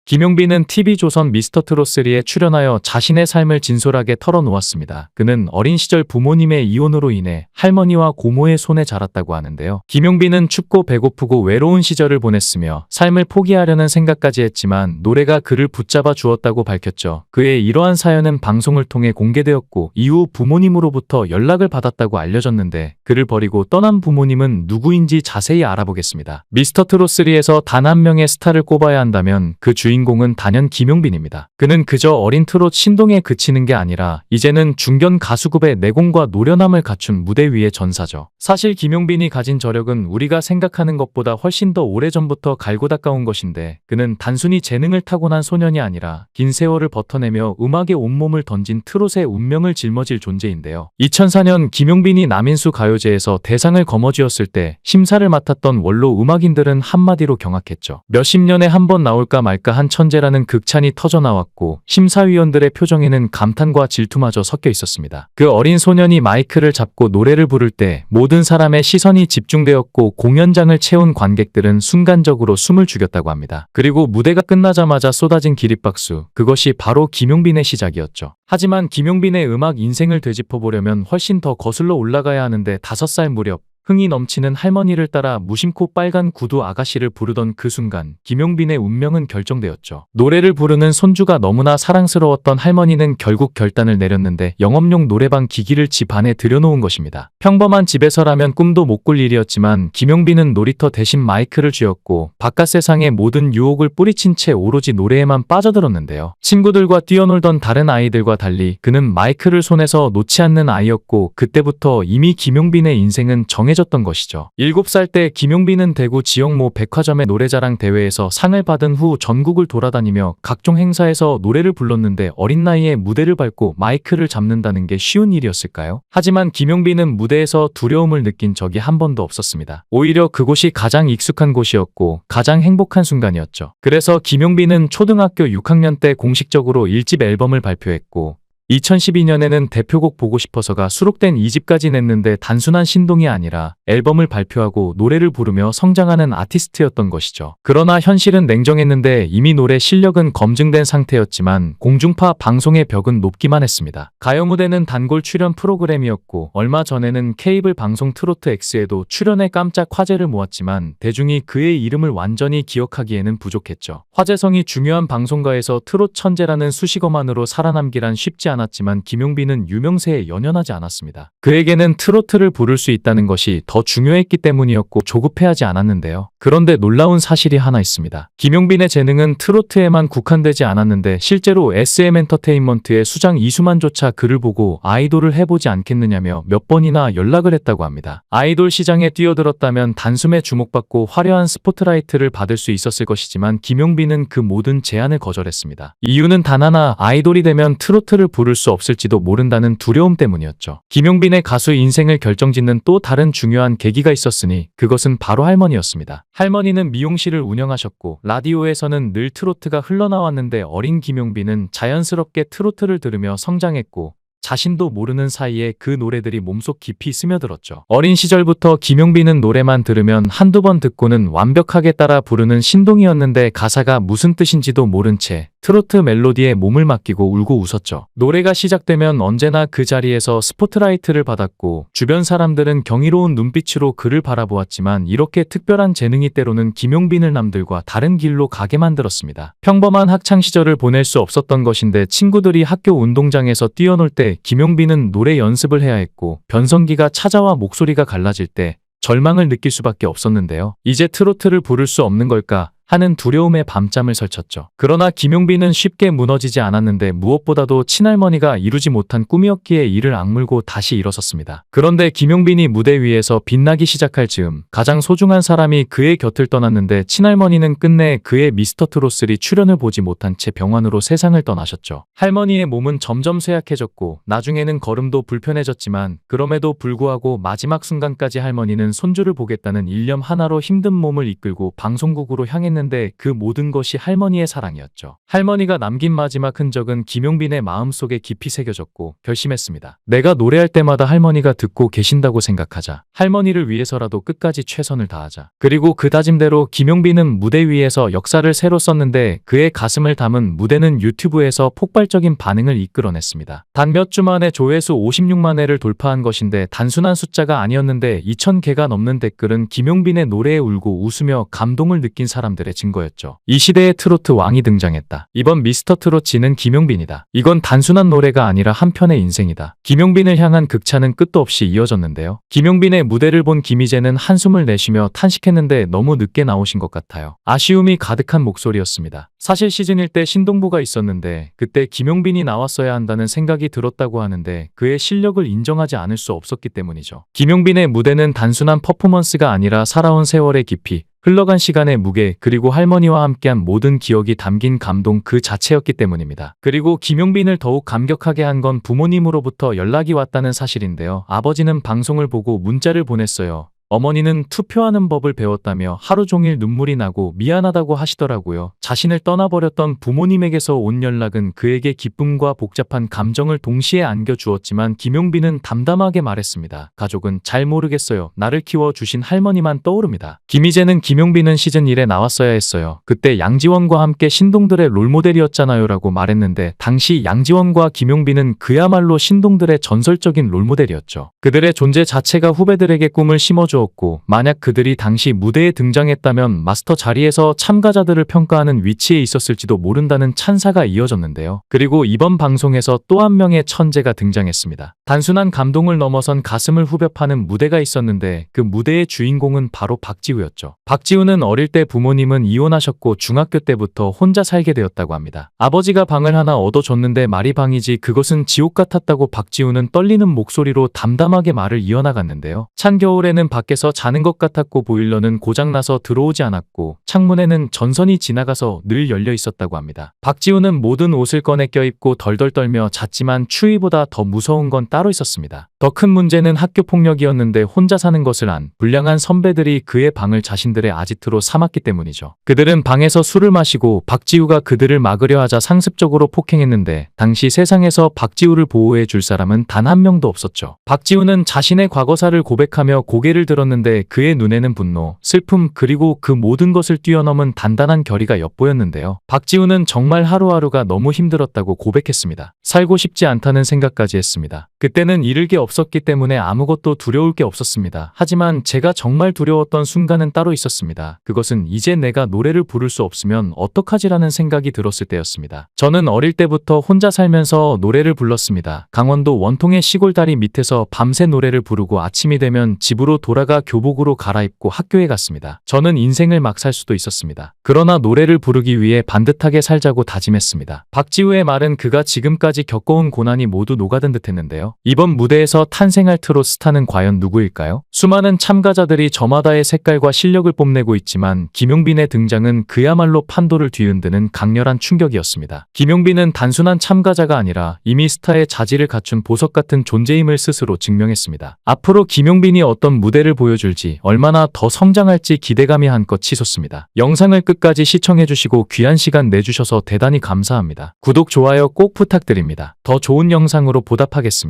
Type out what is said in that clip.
김용빈은 TV조선 미스터트롯3에 출연하여 자신의 삶을 진솔하게 털어놓았습니다. 그는 어린 시절 부모님의 이혼으로 인해 할머니와 고모의 손에 자랐다고 하는데요. 김용빈은 춥고 배고프고 외로운 시절을 보냈으며 삶을 포기하려는 생각까지 했지만 노래가 그를 붙잡아 주었다고 밝혔죠. 그의 이러한 사연은 방송을 통해 공개되었고 이후 부모님으로부터 연락을 받았다고 알려졌는데 그를 버리고 떠난 부모님은 누구인지 자세히 알아보겠습니다. 미스터트롯3에서 단 한 명의 스타를 꼽아야 한다면 그 주인공은 단연 김용빈입니다. 그는 그저 어린 트롯 신동에 그치는 게 아니라 이제는 중견 가수급의 내공과 노련함을 갖춘 무대 위의 전사죠. 사실 김용빈이 가진 저력은 우리가 생각하는 것보다 훨씬 더 오래전부터 갈고 닦아온 것인데 그는 단순히 재능을 타고난 소년이 아니라 긴 세월을 버텨내며 음악에 온몸을 던진 트롯의 운명을 짊어질 존재인데요. 2004년 김용빈이 남인수 가요제에서 대상을 거머쥐었을 때 심사를 맡았던 원로 음악인들은 한마디로 경악했죠. 몇십 년에 한 번 나올까 말까 한 천재라는 극찬이 터져나왔고 심사위원들의 표정에는 감탄과 질투마저 섞여 있었습니다. 그 어린 소년이 마이크를 잡고 노래를 부를 때 모든 사람의 시선이 집중되었고 공연장을 채운 관객들은 순간적으로 숨을 죽였다고 합니다. 그리고 무대가 끝나자마자 쏟아진 기립박수, 그것이 바로 김용빈의 시작이었죠. 하지만 김용빈의 음악 인생을 되짚어보려면 훨씬 더 거슬러 올라가야 하는데 5살 무렵 흥이 넘치는 할머니를 따라 무심코 빨간 구두 아가씨를 부르던 그 순간 김용빈의 운명은 결정되었죠. 노래를 부르는 손주가 너무나 사랑스러웠던 할머니는 결국 결단을 내렸는데 영업용 노래방 기기를 집 안에 들여놓은 것입니다. 평범한 집에서라면 꿈도 못 꿀 일이었지만 김용빈은 놀이터 대신 마이크를 쥐었고 바깥 세상의 모든 유혹을 뿌리친 채 오로지 노래에만 빠져들었는데요. 친구들과 뛰어놀던 다른 아이들과 달리 그는 마이크를 손에서 놓지 않는 아이였고 그때부터 이미 김용빈의 인생은 정해졌던 것이죠. 7살 때 김용빈은 대구 지역 모 백화점의 노래자랑 대회에서 상을 받은 후 전국을 돌아다니며 각종 행사에서 노래를 불렀는데 어린 나이에 무대를 밟고 마이크를 잡는다는 게 쉬운 일이었을까요? 하지만 김용빈은 무대에서 두려움을 느낀 적이 한 번도 없었습니다. 오히려 그곳이 가장 익숙한 곳이었고 가장 행복한 순간이었죠. 그래서 김용빈은 초등학교 6학년 때 공식적으로 1집 앨범을 발표했고 2012년에는 대표곡 보고 싶어서가 수록된 2집까지 냈는데 단순한 신동이 아니라 앨범을 발표하고 노래를 부르며 성장하는 아티스트였던 것이죠. 그러나 현실은 냉정했는데 이미 노래 실력은 검증된 상태였지만 공중파 방송의 벽은 높기만 했습니다. 가요 무대는 단골 출연 프로그램이었고 얼마 전에는 케이블 방송 트로트 X에도 출연해 깜짝 화제를 모았지만 대중이 그의 이름을 완전히 기억하기에는 부족했죠. 화제성이 중요한 방송가에서 트롯 천재라는 수식어만으로 살아남기란 쉽지 않았지만 김용빈은 유명세에 연연하지 않았습니다. 그에게는 트로트를 부를 수 있다는 것이 더 중요했기 때문이었고 조급해하지 않았는데요. 그런데 놀라운 사실이 하나 있습니다. 김용빈의 재능은 트로트에만 국한되지 않았는데 실제로 SM엔터테인먼트의 수장 이수만조차 그를 보고 아이돌을 해보지 않겠느냐며 몇 번이나 연락을 했다고 합니다. 아이돌 시장에 뛰어들었다면 단숨에 주목받고 화려한 스포트라이트를 받을 수 있었을 것이지만 김용빈은 그 모든 제안을 거절했습니다. 이유는 단 하나, 아이돌이 되면 트로트를 부를 수 없을지도 모른다는 두려움 때문이었죠. 김용빈의 가수 인생을 결정짓는 또 다른 중요한 계기가 있었으니 그것은 바로 할머니였습니다. 할머니는 미용실을 운영하셨고 라디오에서는 늘 트로트가 흘러나왔는데 어린 김용빈은 자연스럽게 트로트를 들으며 성장했고 자신도 모르는 사이에 그 노래들이 몸속 깊이 스며들었죠. 어린 시절부터 김용빈은 노래만 들으면 한두 번 듣고는 완벽하게 따라 부르는 신동이었는데 가사가 무슨 뜻인지도 모른 채 트로트 멜로디에 몸을 맡기고 울고 웃었죠. 노래가 시작되면 언제나 그 자리에서 스포트라이트를 받았고 주변 사람들은 경이로운 눈빛으로 그를 바라보았지만 이렇게 특별한 재능이 때로는 김용빈을 남들과 다른 길로 가게 만들었습니다. 평범한 학창시절을 보낼 수 없었던 것인데 친구들이 학교 운동장에서 뛰어놀 때 김용빈은 노래 연습을 해야 했고 변성기가 찾아와 목소리가 갈라질 때 절망을 느낄 수밖에 없었는데요. 이제 트로트를 부를 수 없는 걸까 하는 두려움에 밤잠을 설쳤죠. 그러나 김용빈은 쉽게 무너지지 않았는데 무엇보다도 친할머니가 이루지 못한 꿈이었기에 이를 악물고 다시 일어섰습니다. 그런데 김용빈이 무대 위에서 빛나기 시작할 즈음 가장 소중한 사람이 그의 곁을 떠났는데 친할머니는 끝내 그의 미스터트롯3 출연을 보지 못한 채 병원으로 세상을 떠나셨죠. 할머니의 몸은 점점 쇠약해졌고 나중에는 걸음도 불편해졌지만 그럼에도 불구하고 마지막 순간까지 할머니는 손주를 보겠다는 일념 하나로 힘든 몸을 이끌고 방송국으로 향했는데 했는데 그 모든 것이 할머니의 사랑이었죠. 할머니가 남긴 마지막 흔적은 김용빈의 마음속에 깊이 새겨졌고 결심했습니다. 내가 노래할 때마다 할머니가 듣고 계신다고 생각하자. 할머니를 위해서라도 끝까지 최선을 다하자. 그리고 그 다짐대로 김용빈은 무대 위에서 역사를 새로 썼는데 그의 가슴을 담은 무대는 유튜브에서 폭발적인 반응을 이끌어냈습니다. 단 몇 주 만에 조회수 56만 회를 돌파한 것인데 단순한 숫자가 아니었는데 2,000개가 넘는 댓글은 김용빈의 노래에 울고 웃으며 감동을 느낀 사람들의 증거였죠. 이 시대의 트로트 왕이 등장했다. 이번 미스터 트롯지는 김용빈이다. 이건 단순한 노래가 아니라 한편의 인생이다. 김용빈을 향한 극찬은 끝도 없이 이어졌는데요. 김용빈의 무대를 본 김희재는 한숨을 내쉬며 탄식했는데 너무 늦게 나오신 것 같아요. 아쉬움이 가득한 목소리였습니다. 사실 시즌 1 때 신동부가 있었는데 그때 김용빈이 나왔어야 한다는 생각이 들었다고 하는데 그의 실력을 인정하지 않을 수 없었기 때문이죠. 김용빈의 무대는 단순한 퍼포먼스가 아니라 살아온 세월의 깊이, 흘러간 시간의 무게, 그리고 할머니와 함께한 모든 기억이 담긴 감동 그 자체였기 때문입니다. 그리고 김용빈을 더욱 감격하게 한 건 부모님으로부터 연락이 왔다는 사실인데요. 아버지는 방송을 보고 문자를 보냈어요. 어머니는 투표하는 법을 배웠다며 하루 종일 눈물이 나고 미안하다고 하시더라고요. 자신을 떠나버렸던 부모님에게서 온 연락은 그에게 기쁨과 복잡한 감정을 동시에 안겨주었지만 김용빈은 담담하게 말했습니다. 가족은 잘 모르겠어요. 나를 키워주신 할머니만 떠오릅니다. 김희재는 김용빈은 시즌 1에 나왔어야 했어요. 그때 양지원과 함께 신동들의 롤모델이었잖아요 라고 말했는데 당시 양지원과 김용빈은 그야말로 신동들의 전설적인 롤모델이었죠. 그들의 존재 자체가 후배들에게 꿈을 심어주었고 만약 그들이 당시 무대에 등장했다면 마스터 자리에서 참가자들을 평가하는 위치에 있었을지도 모른다는 찬사가 이어졌는데요. 그리고 이번 방송에서 또 한 명의 천재가 등장했습니다. 단순한 감동을 넘어선 가슴을 후벼 파는 무대가 있었는데 그 무대의 주인공은 바로 박지우였죠. 박지우는 어릴 때 부모님은 이혼하셨고 중학교 때부터 혼자 살게 되었다고 합니다. 아버지가 방을 하나 얻어줬는데 말이 방이지 그것은 지옥 같았다고 박지우는 떨리는 목소리로 담담하게 말을 이어나갔는데요. 찬 겨울에는 밖에서 자는 것 같았고 보일러는 고장나서 들어오지 않았고 창문에는 전선이 지나가서 늘 열려 있었다고 합니다. 박지우는 모든 옷을 꺼내 껴입고 덜덜 떨며 잤지만 추위보다 더 무서운 건 따로 있었습니다. 더 큰 문제는 학교 폭력이었는데 혼자 사는 것을 안 불량한 선배들이 그의 방을 자신들의 아지트로 삼았기 때문이죠. 그들은 방에서 술을 마시고 박지우가 그들을 막으려 하자 상습적으로 폭행했는데 당시 세상에서 박지우를 보호해 줄 사람은 단 한 명도 없었죠. 박지우는 자신의 과거사를 고백하며 고개를 들었는데 그의 눈에는 분노, 슬픔 그리고 그 모든 것을 뛰어넘은 단단한 결의가 엿보였는데요. 박지우는 정말 하루하루가 너무 힘들었다고 고백했습니다. 살고 싶지 않다는 생각까지 했습니다. 그때는 잃을 게 없었기 때문에 아무것도 두려울 게 없었습니다. 하지만 제가 정말 두려웠던 순간은 따로 있었습니다. 그것은 이제 내가 노래를 부를 수 없으면 어떡하지라는 생각이 들었을 때였습니다. 저는 어릴 때부터 혼자 살면서 노래를 불렀습니다. 강원도 원통의 시골 다리 밑에서 밤새 노래를 부르고 아침이 되면 집으로 돌아가 교복으로 갈아입고 학교에 갔습니다. 저는 인생을 막 살 수도 있었습니다. 그러나 노래를 부르기 위해 반듯하게 살자고 다짐했습니다. 박지우의 말은 그가 지금까지 겪어온 고난이 모두 녹아든 듯했는데요. 이번 무대에서 탄생할 트롯 스타는 과연 누구일까요? 수많은 참가자들이 저마다의 색깔과 실력을 뽐내고 있지만 김용빈의 등장은 그야말로 판도를 뒤흔드는 강렬한 충격이었습니다. 김용빈은 단순한 참가자가 아니라 이미 스타의 자질을 갖춘 보석 같은 존재임을 스스로 증명했습니다. 앞으로 김용빈이 어떤 무대를 보여줄지 얼마나 더 성장할지 기대감이 한껏 치솟습니다. 영상을 끝까지 시청해주시고 귀한 시간 내주셔서 대단히 감사합니다. 구독, 좋아요 꼭 부탁드립니다. 더 좋은 영상으로 보답하겠습니다.